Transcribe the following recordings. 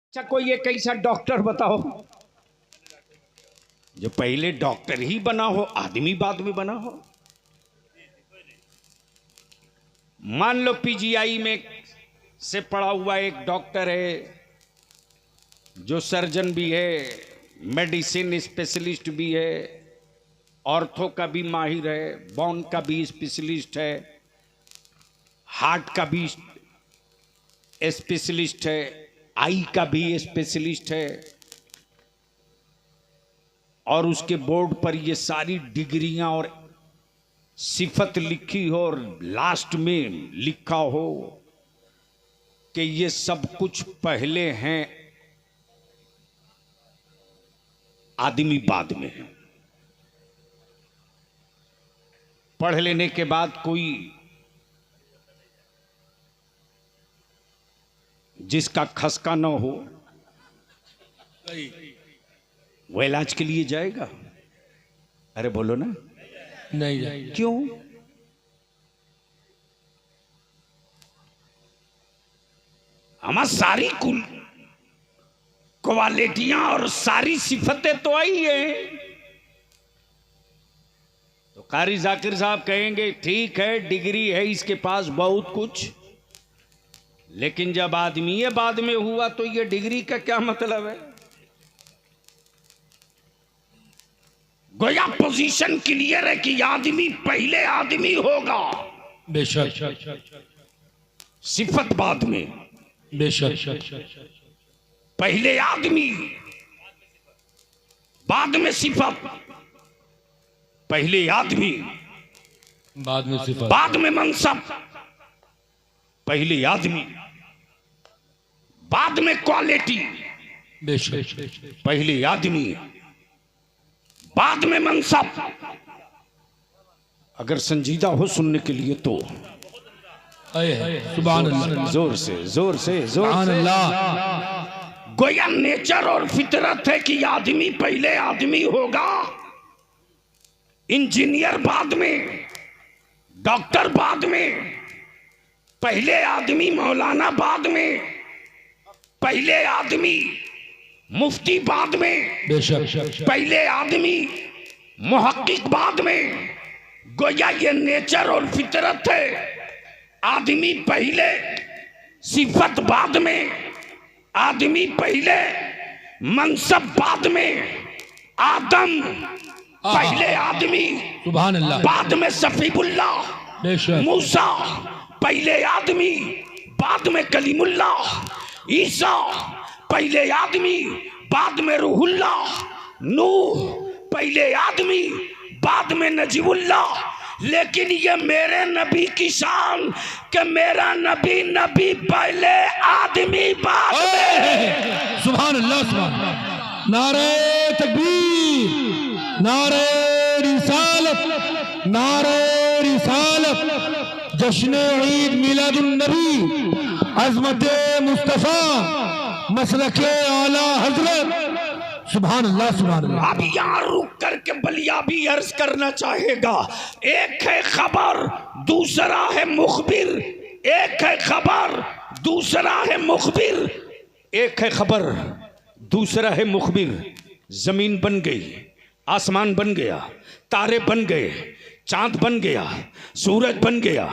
अच्छा कोई एक ऐसा डॉक्टर बताओ जो पहले डॉक्टर ही बना हो, आदमी बाद में बना हो। मान लो पीजीआई में से पढ़ा हुआ एक डॉक्टर है जो सर्जन भी है, मेडिसिन स्पेशलिस्ट भी है, ऑर्थो का भी माहिर है, बोन का भी स्पेशलिस्ट है, हार्ट का भी स्पेशलिस्ट है, आई का भी स्पेशलिस्ट है, और उसके बोर्ड पर ये सारी डिग्रियां और सिफत लिखी हो और लास्ट में लिखा हो कि ये सब कुछ पहले हैं, आदमी बाद में है। पढ़ लेने के बाद कोई जिसका खसका न हो वो इलाज के लिए जाएगा? अरे बोलो ना, नहीं जाए। क्यों? हमारी सारी कुल क्वालिटियां और सारी सिफतें तो आई है। तो कारी जाकिर साहब कहेंगे ठीक है, डिग्री है इसके पास बहुत कुछ, लेकिन जब आदमी ये बाद में हुआ तो ये डिग्री का क्या मतलब है? गोया पोजीशन क्लियर है कि आदमी पहले आदमी होगा, बेशक सिफत बाद में। बेशक पहले आदमी बाद में सिफत, पहले आदमी बाद में सिफत, बाद में मनसब, पहले आदमी बाद में क्वालिटी, बेशक पहले आदमी बाद में मनसब। अगर संजीदा हो सुनने के लिए तो सुभान अल्लाह, जोर से जोर से जोर सुभान से। अल्लाह। गोया नेचर और फितरत है कि आदमी पहले आदमी होगा, इंजीनियर बाद में, डॉक्टर बाद में, पहले आदमी मौलाना बाद में, पहले आदमी मुफ्ती बाद में, बेशक पहले आदमी मुहक्किक बाद में। गोया ये नेचर और फितरत है, आदमी पहले सिफत बाद में, आदमी पहले मनसब बाद में, आदम पहले आदमी सुभान अल्लाह, बाद में सफीबुल्लाह, बेशक मूसा पहले आदमी बाद में कलीमुल्लाह, ईसा पहले आदमी बाद में रूहुल्लाह, नूह पहले आदमी बाद में नजीबुल्लाह। लेकिन ये मेरे नबी की शान कि मेरा नबी नबी पहले आदमी बाद में। सुभान अल्लाह, सुभान अल्लाह। नारे तकबीर, नारे रिसालत, नारे रिसालत, जश्न ईद मिलादुन नबी, अज़मत मुस्तफ़ा, मसलके आला हजरत। सुभान अल्लाह, सुभान अल्लाह। अब यहाँ रुक करके बलिया भी अर्ज करना चाहेगा, एक है खबर दूसरा है मुखबिर, एक है खबर दूसरा है मुखबिर, एक है खबर दूसरा है मुखबिर। जमीन बन गई, आसमान बन गया, तारे बन गए, चांद बन गया, सूरज बन गया,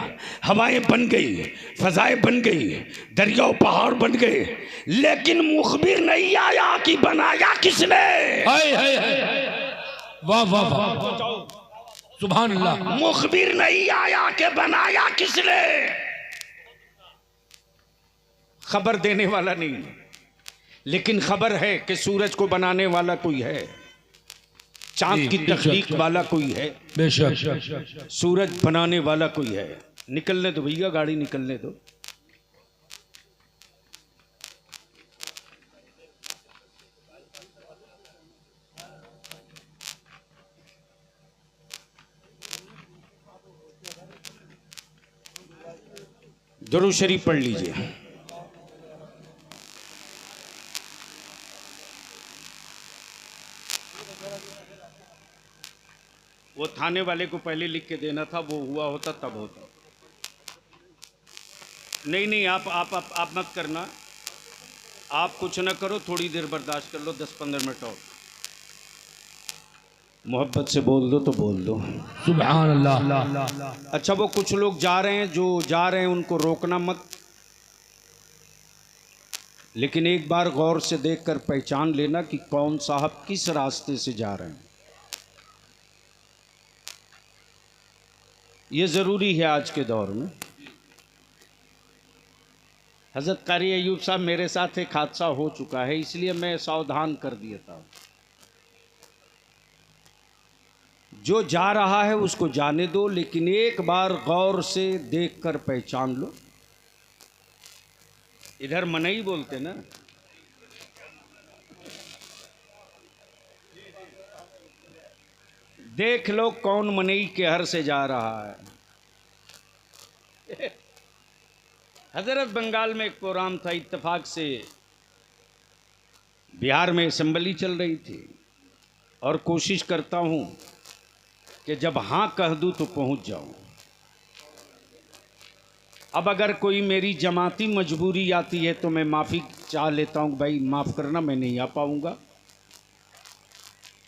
हवाएं बन गई, फजाएं बन गई, दरिया पहाड़ बन गए, लेकिन मुखबिर नहीं आया कि बनाया किसने। वाह वाह वाह, सुभान अल्लाह। मुखबिर नहीं आया कि बनाया किसने। खबर देने वाला नहीं, लेकिन खबर है कि सूरज को बनाने वाला कोई है, चांद की तख्लीक वाला कोई है, बेशक सूरज बनाने वाला कोई है। निकलने दो भैया, गाड़ी निकलने दो। दुरूद शरीफ पढ़ लीजिए। वो थाने वाले को पहले लिख के देना था, वो हुआ होता तब होता। नहीं नहीं, आप मत करना, आप कुछ न करो, थोड़ी देर बर्दाश्त कर लो, 10-15 मिनट और। मोहब्बत से बोल दो तो बोल दो। सुभान अल्लाह। अच्छा, वो कुछ लोग जा रहे हैं, जो जा रहे हैं उनको रोकना मत, लेकिन एक बार गौर से देखकर पहचान लेना कि कौन साहब किस रास्ते से जा रहे हैं। ये ज़रूरी है आज के दौर में। हज़रत कारी अयूब साहब, मेरे साथ एक हादसा हो चुका है, इसलिए मैं सावधान कर दिया था। जो जा रहा है उसको जाने दो, लेकिन एक बार गौर से देखकर पहचान लो। इधर मनई बोलते ना, देख लो कौन मनई के हर से जा रहा है। हजरत बंगाल में एक प्रोग्राम था, इत्तेफाक से बिहार में असेंबली चल रही थी, और कोशिश करता हूं कि जब हाँ कह दूं तो पहुंच जाऊं। अब अगर कोई मेरी जमाती मजबूरी आती है तो मैं माफ़ी चाह लेता हूं, भाई माफ़ करना, मैं नहीं आ पाऊंगा।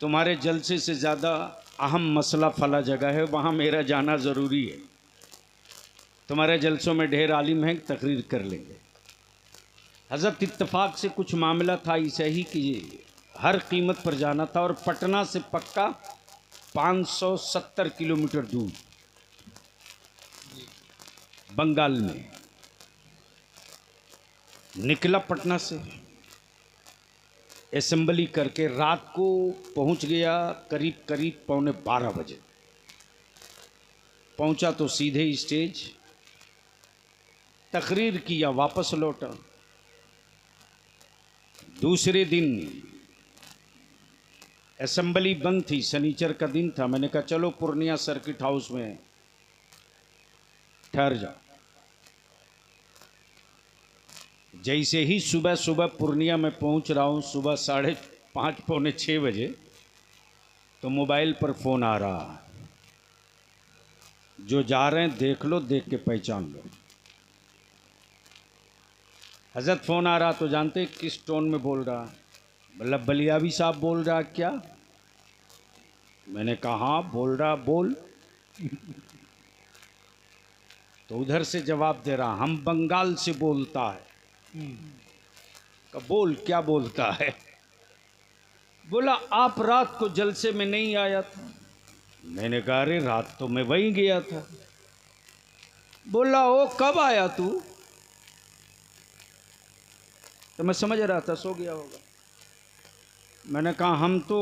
तुम्हारे जलसे से ज़्यादा अहम मसला फला जगह है, वहाँ मेरा जाना ज़रूरी है। तुम्हारे जलसों में ढेर आलिम हैं, तकरीर कर लेंगे। हज़रत इत्तेफाक से कुछ मामला था ऐसे ही कि हर कीमत पर जाना था, और पटना से पक्का 570 किलोमीटर दूर बंगाल में निकला। पटना से असेंबली करके रात को पहुंच गया, करीब करीब 11:15 बजे पहुंचा, तो सीधे स्टेज तकरीर किया, वापस लौटा। दूसरे दिन असेंबली बंद थी, शनिचर का दिन था। मैंने कहा चलो पूर्णिया सर्किट हाउस में ठहर जाओ। जैसे ही सुबह सुबह पूर्णिया में पहुंच रहा हूं, सुबह 5:30 पौने 6 बजे, तो मोबाइल पर फ़ोन आ रहा, जो जा रहे हैं देख लो, देख के पहचान लो। हज़रत फ़ोन आ रहा तो जानते किस टोन में बोल रहा, मतलब बलियावी साहब बोल रहा क्या? मैंने कहा हाँ बोल रहा, बोल। तो उधर से जवाब दे रहा, हम बंगाल से बोलता है। का बोल, क्या बोलता है? बोला आप रात को जलसे में नहीं आया था। मैंने कहा अरे रात तो मैं वहीं गया था। बोला ओ कब आया तू? तो मैं समझ रहा था सो गया होगा। मैंने कहा हम तो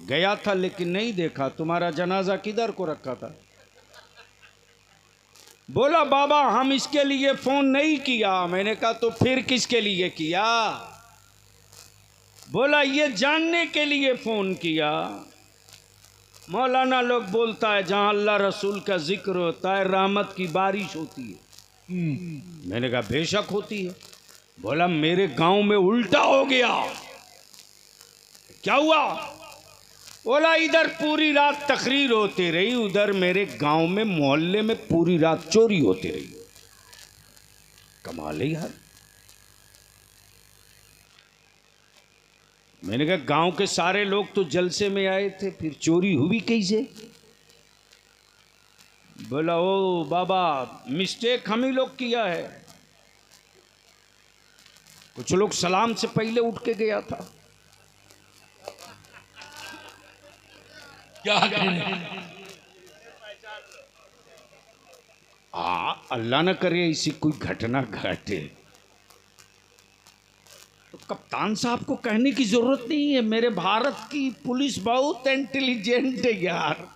गया था लेकिन नहीं देखा, तुम्हारा जनाजा किधर को रखा था? बोला बाबा हम इसके लिए फोन नहीं किया। मैंने कहा तो फिर किसके लिए किया? बोला ये जानने के लिए फोन किया। मौलाना लोग बोलता है जहां अल्लाह रसूल का जिक्र होता है रहमत की बारिश होती है। मैंने कहा बेशक होती है। बोला मेरे गांव में उल्टा हो गया। क्या हुआ? बोला इधर पूरी रात तकरीर होती रही, उधर मेरे गांव में मोहल्ले में पूरी रात चोरी होती रही। कमाल है यार। मैंने कहा गांव के सारे लोग तो जलसे में आए थे, फिर चोरी हुई कैसे? बोला ओ बाबा मिस्टेक हम ही लोग किया है। कुछ लोग सलाम से पहले उठ के गया था। क्या करें? अल्लाह न करे ऐसी कोई घटना घटे। तो कप्तान साहब को कहने की जरूरत नहीं है, मेरे भारत की पुलिस बहुत इंटेलिजेंट है यार।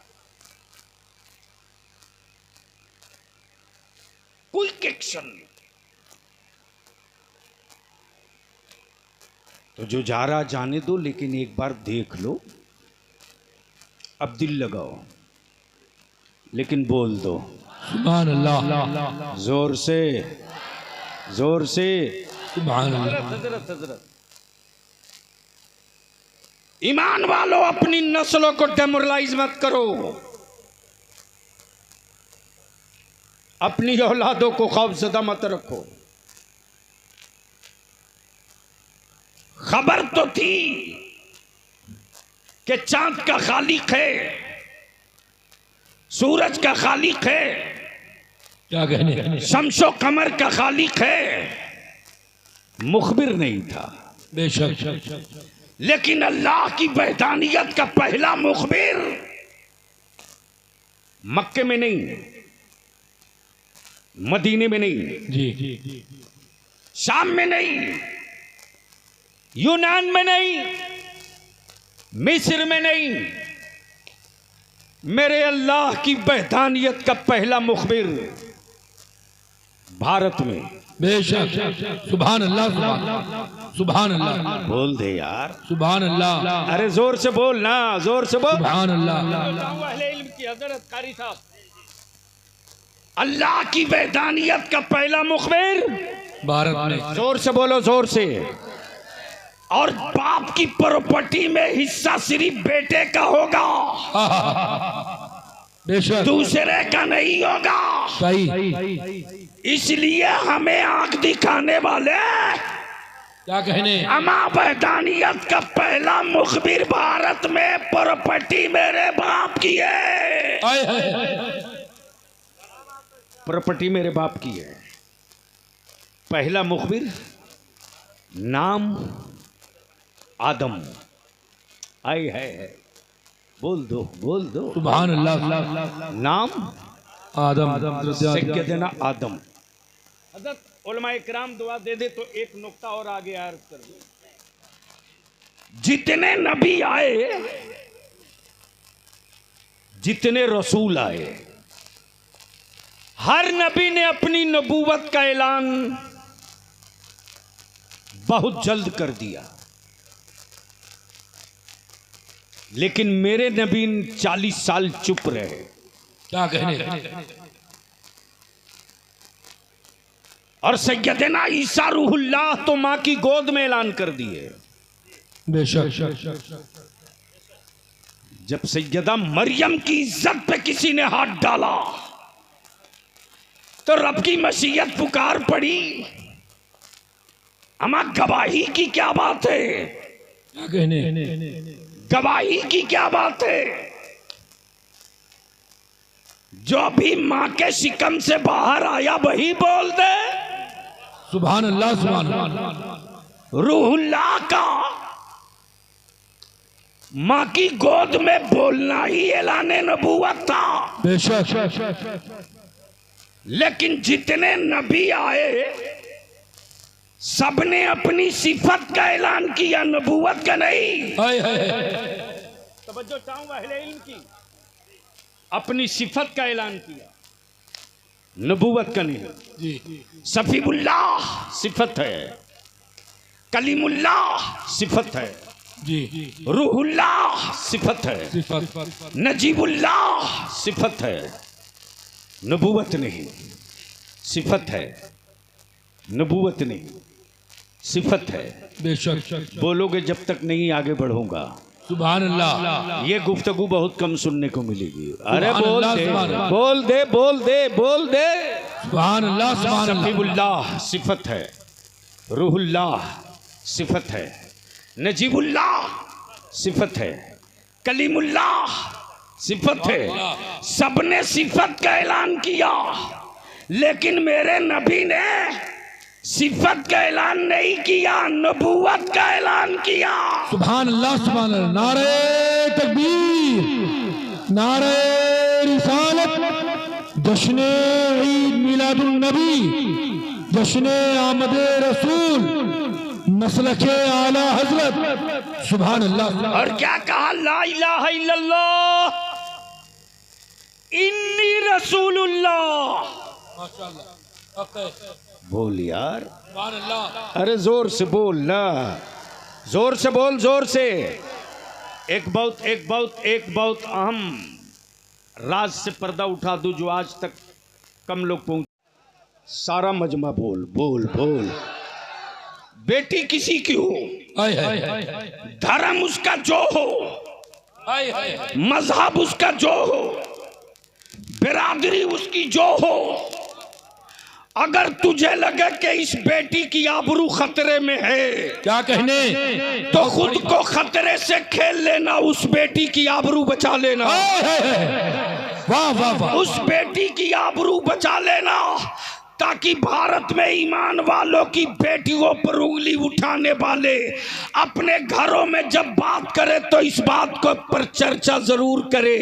Quick action. तो जो जा रहा जाने दो, लेकिन एक बार देख लो। अब दिल लगाओ, लेकिन बोल दो सुभान अल्लाह। जोर से, जोर से सुभान अल्लाह। हजरत ईमान वालों अपनी नस्लों को डेमोरलाइज मत करो, अपनी औलादों को खौफजदा मत रखो। खबर तो थी कि चांद का खालिक है, सूरज का खालिक है, क्या कहने, शम्सो कमर का खालिक है, मुखबिर नहीं था। बेशक। लेकिन अल्लाह की वहदानियत का पहला मुखबिर मक्के में नहीं, मदीने में नहीं, जी, शाम में नहीं, यूनान में नहीं, मिस्र में नहीं, मेरे अल्लाह की वहदानियत का पहला मुखबिर भारत में। बेशक। सुभान अल्लाह, सुभान अल्लाह, बोल दे यार, सुभान अल्लाह, अरे जोर से बोल ना, जोर से बोल। सुभान अल्लाह। अहले इल्म की हजरत कारी साहब, अल्लाह की वहदानियत का पहला मुखबिर भारत में। जोर से बोलो, जोर से। और बाप की प्रॉपर्टी में हिस्सा सिर्फ बेटे का होगा, बेशक, दूसरे का नहीं होगा। सही। इसलिए हमें आंख दिखाने वाले क्या कहने, अमा वहदानियत का पहला मुखबिर भारत में प्रॉपर्टी मेरे बाप की है। आए हाय, प्रॉपर्टी मेरे बाप की है। पहला मुखबिर नाम आदम। आई है, बोल दो, बोल दो। सुभान अल्लाह। नाम आदम, सैयदना आदम। हज़रत उलमा इकराम दुआ दे दे तो एक नुक्ता और आगे अर्ज कर दो। जितने नबी आए, जितने रसूल आए, हर नबी ने अपनी नबूवत का ऐलान बहुत जल्द कर दिया, लेकिन मेरे नबी 40 साल चुप रहे। क्या कहने, और सैयदना ईसा रूहुल्लाह तो मां की गोद में ऐलान कर दिए। बेशक। जब सैयदा मरियम की इज्जत पे किसी ने हाथ डाला तो रब की मशीयत पुकार पड़ी। अमा गवाही की क्या बात है, क्या कहने, गवाही की क्या बात है। जो भी मां के शिकम से बाहर आया वही बोल दे। सुभान अल्लाह, सुभान अल्लाह। रूहुल्लाह का मां की गोद में बोलना ही ऐलाने नबूवत था। बेशक। लेकिन जितने नबी आए सबने अपनी सिफत का ऐलान किया, नबूवत का नहीं। आए हाय, तवज्जो चाहूंगा अहले इल्म की, अपनी सिफत का ऐलान किया, नबूवत का नहीं। जी, सफीउल्लाह सिफत है, कलीमुल्लाह सिफत है, जी, रूहुल्लाह सिफत है, सिफत, नजीबुल्लाह सिफत है, नबूवत नहीं। सिफत है, नबूवत नहीं, सिफत है। बेशक। बोलोगे जब तक नहीं आगे बढ़ूंगा। सुभान अल्लाह। ये गुफ्तगू बहुत कम सुनने को मिलेगी। अरे सुभान बोल अल्लाह, दे, सुभान अल्लाह। बोल दे, बोल दे, बोल दे। सुभान अल्लाह, सुभान अल्लाह। सफीउल्लाह सिफत है, रूहुल्लाह सिफत है, नजीबुल्लाह सिफत है, कलीमुल्लाह सिफत है। सबने सिफत का ऐलान किया, लेकिन मेरे नबी ने सिफत का ऐलान नहीं किया, नबूवत का ऐलान किया। सुभान अल्लाह, सुभान अल्लाह। नारे तकबीर, नारे रिसालत, जश्ने ईद मिलादुन नबी, जश्ने आमद रसूल, मसलके आला हजरत। सुभान अल्लाह। और क्या कहा, ला इलाहा इल्लल्लाह इन्नी रसूलुल्लाह। बोल यार, सुभान अल्लाह। अरे जोर से बोल ना, जोर से बोल, जोर से। एक बहुत अहम राज से पर्दा उठा दूं जो आज तक कम लोग पहुंच। सारा मजमा बोल, बोल, बोल। बेटी किसी की हो, आए हाय, धर्म उसका जो हो, आए हाय, मजहब उसका जो हो, बिरादरी उसकी जो हो, अगर तुझे लगे कि इस बेटी की आबरू खतरे में है क्या कहने, तो खुद को खतरे से खेल लेना, उस बेटी की आबरू बचा लेना। वाह वाह वाह, उस बेटी की आबरू बचा लेना, ताकि भारत में ईमान वालों की बेटियों पर उंगली उठाने वाले अपने घरों में जब बात करे तो इस बात को पर चर्चा जरूर करे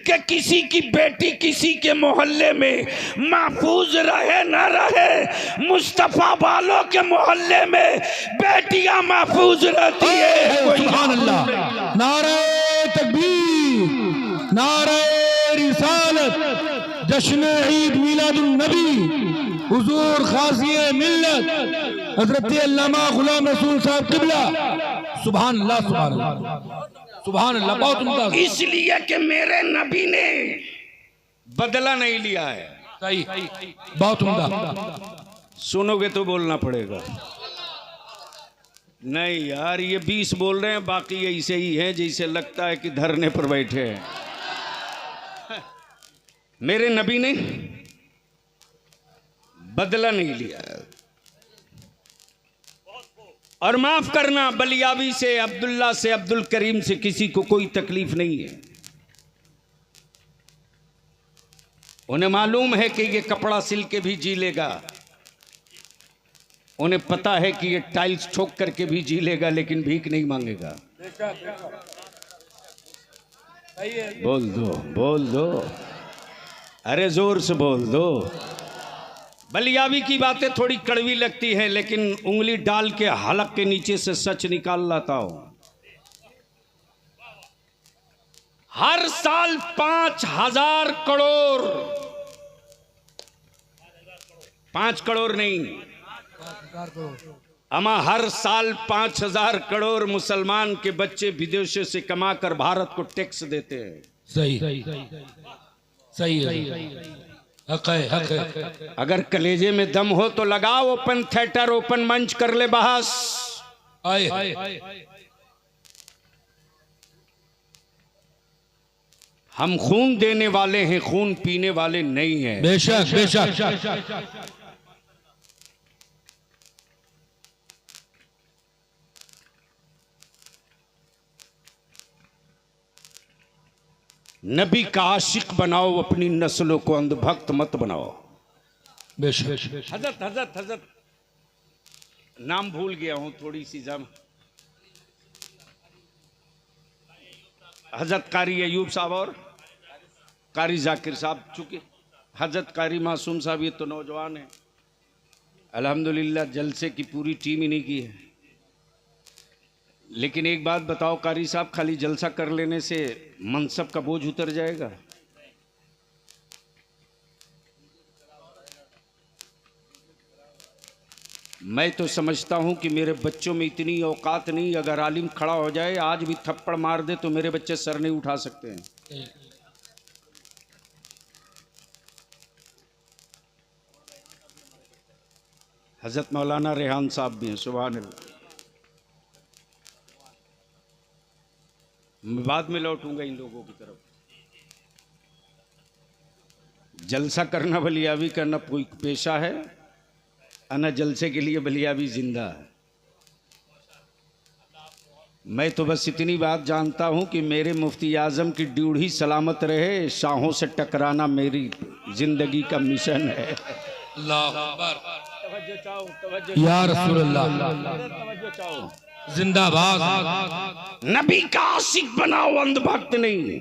कि किसी की बेटी किसी के मोहल्ले में महफूज रहे न रहे, मुस्तफा वालों के मोहल्ले में बेटियां महफूज रहती है। सुभान अल्लाह, नारे तकबीर, नारे रिसालत, जश्न ईद मिलादुन नबी, हुजूर खासिए मिल्लत हजरत अल्लामा गुलाम रसूल साहब किबला। सुभान अल्लाह, सुभान अल्लाह, सुभान अल्लाह। बहुत उम्दा, इसलिए कि मेरे नबी ने बदला नहीं लिया है। सही, बहुत उम्दा। सुनोगे तो बोलना पड़ेगा। नहीं यार, ये 20 बोल रहे हैं, बाकी ऐसे ही है जैसे लगता है कि धरने पर बैठे हैं। मेरे नबी ने बदला नहीं लिया। और माफ करना, बलियावी से, अब्दुल्ला से, अब्दुल करीम से किसी को कोई तकलीफ नहीं है। उन्हें मालूम है कि ये कपड़ा सिल के भी जी लेगा, उन्हें पता है कि ये टाइल्स ठोक करके भी जी लेगा, लेकिन भीख नहीं मांगेगा। बोल दो, बोल दो, अरे जोर से बोल दो। बलियावी की बातें थोड़ी कड़वी लगती हैं, लेकिन उंगली डाल के हलक के नीचे से सच निकाल लाता हूं। हर साल 5,000 करोड़, 5 करोड़ नहीं अमा, हर साल 5,000 करोड़ मुसलमान के बच्चे विदेशों से कमाकर भारत को टैक्स देते हैं। सही सही है, हक है, हक है। अगर कलेजे में दम हो तो लगाओ ओपन थिएटर, ओपन मंच कर ले बहस। आए, हम खून देने वाले हैं, खून पीने वाले नहीं हैं। बेशक बेशक। नबी का आशिक बनाओ, अपनी नस्लों को अंधभक्त मत बनाओ। बेशक। हजरत हजरत हजरत नाम भूल गया हूं, थोड़ी सी जम, हजरत कारी अयूब साहब और कारी जाकिर साहब। चूंकि हजरत कारी मासूम साहब ये तो नौजवान है, अल्हम्दुलिल्लाह जलसे की पूरी टीम इन्हीं की है। लेकिन एक बात बताओ कारी साहब, खाली जलसा कर लेने से मनसब का बोझ उतर जाएगा? मैं तो समझता हूं कि मेरे बच्चों में इतनी औकात नहीं, अगर आलिम खड़ा हो जाए आज भी थप्पड़ मार दे तो मेरे बच्चे सर नहीं उठा सकते हैं। हजरत मौलाना रेहान साहब भी हैं, सुभान अल्लाह। मैं बाद में लौटूंगा इन लोगों की तरफ। जलसा करना बलियावी करना कोई पेशा है, अना जलसे के लिए बलियावी जिंदा है। मैं तो बस इतनी बात जानता हूं कि मेरे मुफ्ती आजम की ड्यूढ़ी सलामत रहे, शाहों से टकराना मेरी जिंदगी का मिशन है। या रसूलल्लाह, जिंदाबाद। नबी का आशिक बनाओ, अंधभक्त नहीं।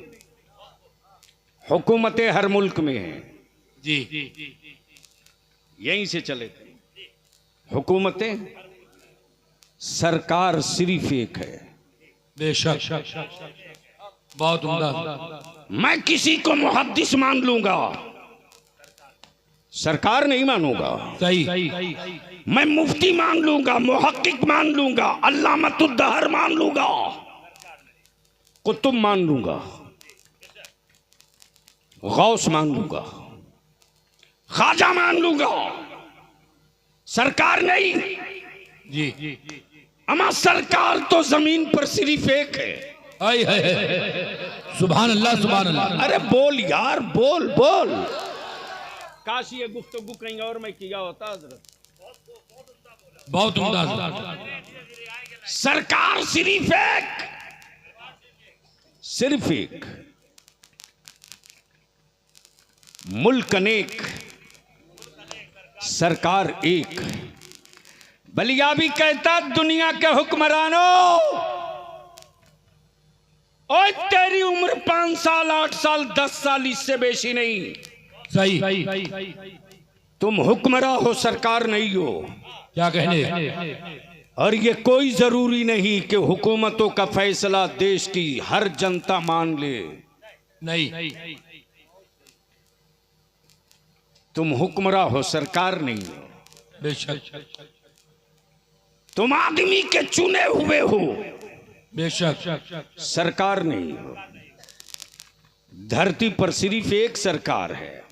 हुकूमतें हर मुल्क में हैं जी, यहीं से चले थे हुकूमतें, सरकार सिर्फ एक है। बेशक, बहुत उम्दा। मैं किसी को मुहद्दिस मान लूंगा, सरकार नहीं मानूंगा। सही, मैं मुफ्ती मान लूंगा, मुहक्किक मान लूंगा, अल्लामतुद्दहर मान लूंगा, कुतुब मान लूंगा, गौस मान लूंगा, ख्वाजा मान लूंगा, सरकार नहीं। जी, अमा सरकार तो जमीन पर सिर्फ एक है। आए सुभान अल्लाह, सुभान अल्लाह। अरे बोल यार, बोल बोल। काश ये गुफ्तगू कहीं और में किया होता हजरत। बहुत उम्दा। सरकार सिर्फ एक मुल्क अनेक, सरकार एक। बलियाबी कहता दुनिया के हुक्मरानों, और तेरी उम्र 5 साल 8 साल 10 साल इससे बेशी नहीं, सही। तुम हुक्मरान हो, सरकार नहीं हो। क्या कहने। और ये कोई जरूरी नहीं कि हुकूमतों का फैसला देश की हर जनता मान ले। नहीं, तुम हुक्मरान हो, सरकार नहीं हो। बेशक तुम आदमी के चुने हुए हो, बेशक। सरकार नहीं हो। धरती पर सिर्फ एक सरकार है।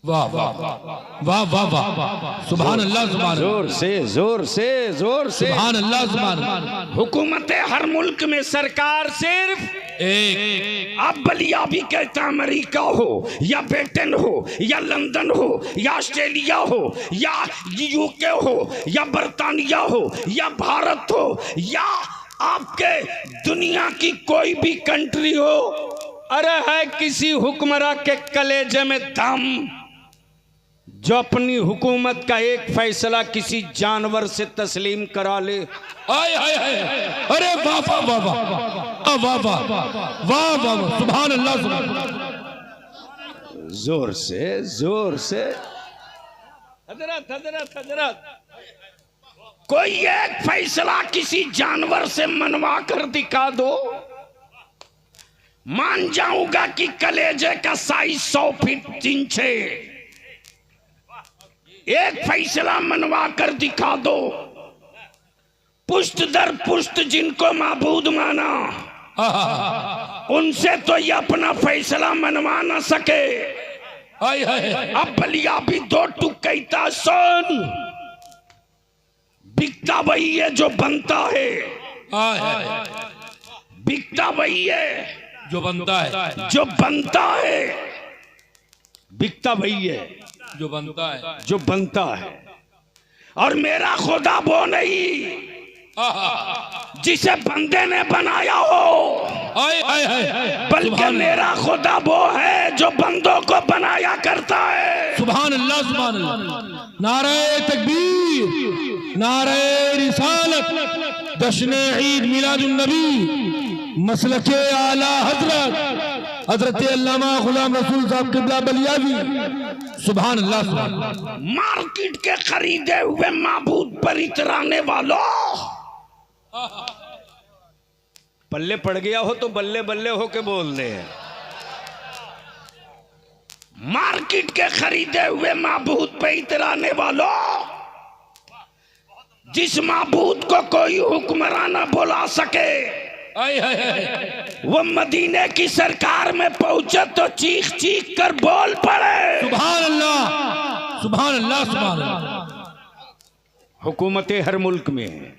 वाह वाह वाह वाह वाह, सुभान अल्लाह, सुभान जोर से सुभान अल्लाह, सुभान। हुकूमतें हर मुल्क में, सरकार सिर्फ एक। अब बलियाबी कहता अमेरिका हो या ब्रिटेन हो या लंदन हो या ऑस्ट्रेलिया हो या यूके हो या बर्तानिया हो या भारत हो या आपके दुनिया की कोई भी कंट्री हो, अरे है किसी हुक्मरान के कलेजे में दम जो अपनी हुकूमत का एक फैसला किसी जानवर से तस्लीम करा ले। आय हाय हाय, अरे वाह वाह वाह वाह वाह वाह वाह वाह, सुभान अल्लाह, सुभान। जोर से हजरत कोई एक फैसला किसी जानवर से मनवा कर दिखा दो, मान जाऊंगा कि कलेजे का साइज 100 फीट 3 इंच। एक फैसला मनवा कर दिखा दो, पुष्ट दर पुष्ट जिनको माबूद माना, उनसे तो ये अपना फैसला मनवा ना सके। अब बलियाबी 2 टुक कहता सुन, बिकता वही है जो बनता है, बिकता वही है जो बनता है, जो बनता है, बिकता वही है जो बनता है, जो बनता है। और मेरा खुदा वो नहीं जिसे बंदे ने बनाया हो, बल्कि मेरा खुदा वो है जो बंदों को बनाया करता है। सुभान अल्लाह, सुभान अल्लाह। नारे तकबीर, नारे रिसालत, जश्न ईद मिलादुन नबी, मसलके आला हजरत अल्लामा गुलाम रसूल साहब किबला बलियाबी, सुभान अल्लाह, सुभान अल्लाह। मार्केट के खरीदे हुए माबूद पर इतराने वालों, पल्ले पड़ गया हो तो बल्ले बल्ले होके बोल दे। मार्केट के खरीदे हुए माबूद पे इतराने वालों, जिस माबूद को कोई हुक्मरान न बुला सके, वो मदीने की सरकार में पहुंचे तो चीख चीख कर बोल पड़े। सुभान अल्लाह, सुभान अल्लाह, सुभान अल्लाह। हुकूमतें हर मुल्क में है,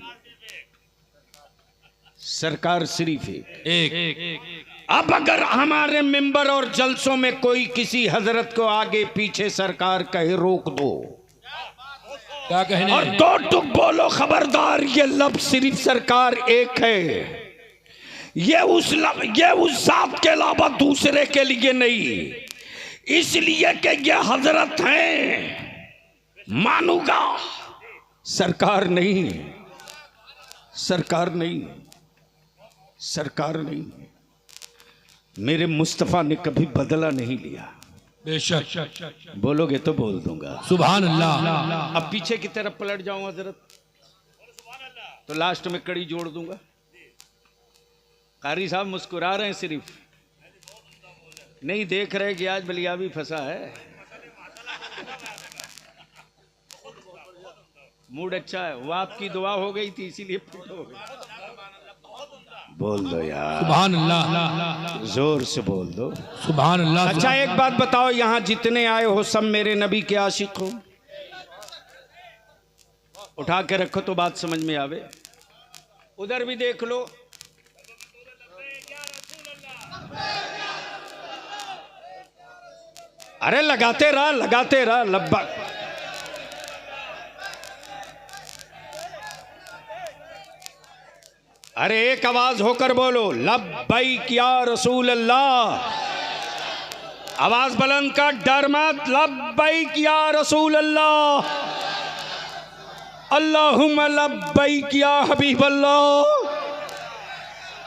सरकार सिर्फ एक। अब अगर हमारे मिंबर और जलसों में कोई किसी हजरत को आगे पीछे सरकार कहे रोक दो, क्या कहने, और 2 टुक बोलो खबरदार, ये लफ्ज सिर्फ सरकार एक है, ये उस जात के अलावा दूसरे के लिए नहीं, इसलिए कि ये हजरत हैं, मानूंगा। सरकार नहीं, सरकार नहीं, सरकार नहीं। मेरे मुस्तफा ने कभी बदला नहीं लिया। बेशक, बोलोगे तो बोल दूंगा। सुभान अल्लाह। अब पीछे की तरफ पलट जाऊं हजरत, तो लास्ट में कड़ी जोड़ दूंगा। कारी साहब मुस्कुरा रहे हैं, सिर्फ नहीं देख रहे कि आज बलियाबी फंसा है। मूड अच्छा है, वो आपकी दुआ हो गई थी इसीलिए फिट हो गई। बोल दो यार, सुभान अल्लाह, जोर से बोल दो, सुभान अल्लाह। अच्छा एक बात बताओ, यहां जितने आए हो सब मेरे नबी के आशिक हो? उठा के रखो तो बात समझ में आवे। उधर भी देख लो, अरे लगाते रहा लब्बैक। अरे एक आवाज होकर बोलो, लब्बैक या रसूल अल्लाह। आवाज बुलंद कर, डर मत, लब्बैक या रसूल अल्लाह, अल्लाहुम्मा लब्बैक या हबीब अल्लाह,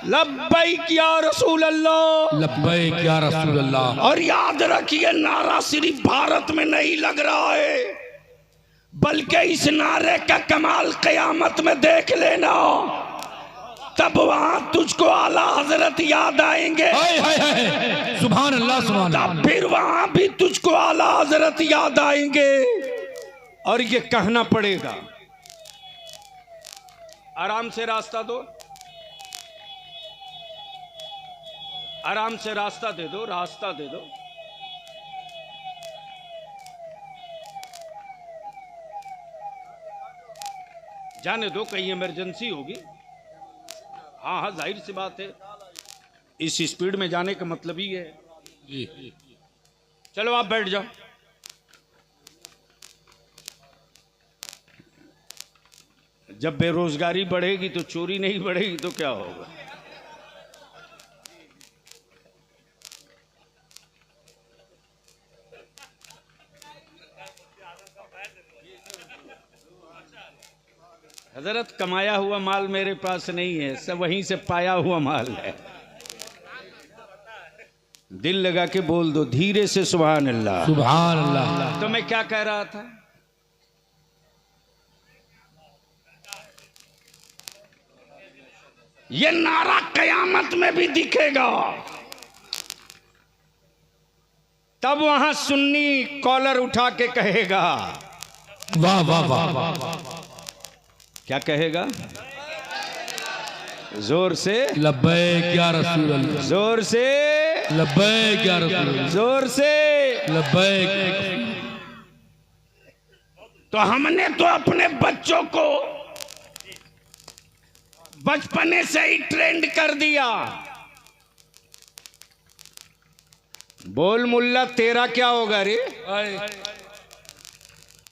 लब्बैक या रसूल अल्लाह, लब्बैक या रसूल अल्लाह। और याद रखिए, नारा सिर्फ भारत में नहीं लग रहा है, बल्कि इस नारे का कमाल क़यामत में देख लेना। तब वहां तुझको आला हजरत याद आएंगे, सुभान अल्लाह सुभान तब अल्लाह। फिर वहां भी तुझको आला हजरत याद आएंगे। और ये कहना पड़ेगा। आराम से रास्ता दो, आराम से रास्ता दे दो, रास्ता दे दो। जाने दो, कहीं इमरजेंसी होगी। हाँ हाँ, जाहिर सी बात है, इस स्पीड में जाने का मतलब ही है। जी। चलो आप बैठ जाओ। जब बेरोजगारी बढ़ेगी तो चोरी नहीं बढ़ेगी तो क्या होगा? हजरत, कमाया हुआ माल मेरे पास नहीं है, सब वहीं से पाया हुआ माल है। दिल लगा के बोल दो धीरे से, सुभान अल्लाह सुभान अल्लाह। तो मैं क्या कह रहा था? ये नारा कयामत में भी दिखेगा। तब वहां सुन्नी कॉलर उठा के कहेगा, वाह वाह वाह वाह। क्या कहेगा? जोर से लब्बैक या रसूल अल्लाह, जोर से लब्बैक या रसूल अल्लाह, जोर से लब्बैक। तो हमने तो अपने बच्चों को बचपने से ही ट्रेंड कर दिया। बोल मुल्ला, तेरा क्या होगा रे?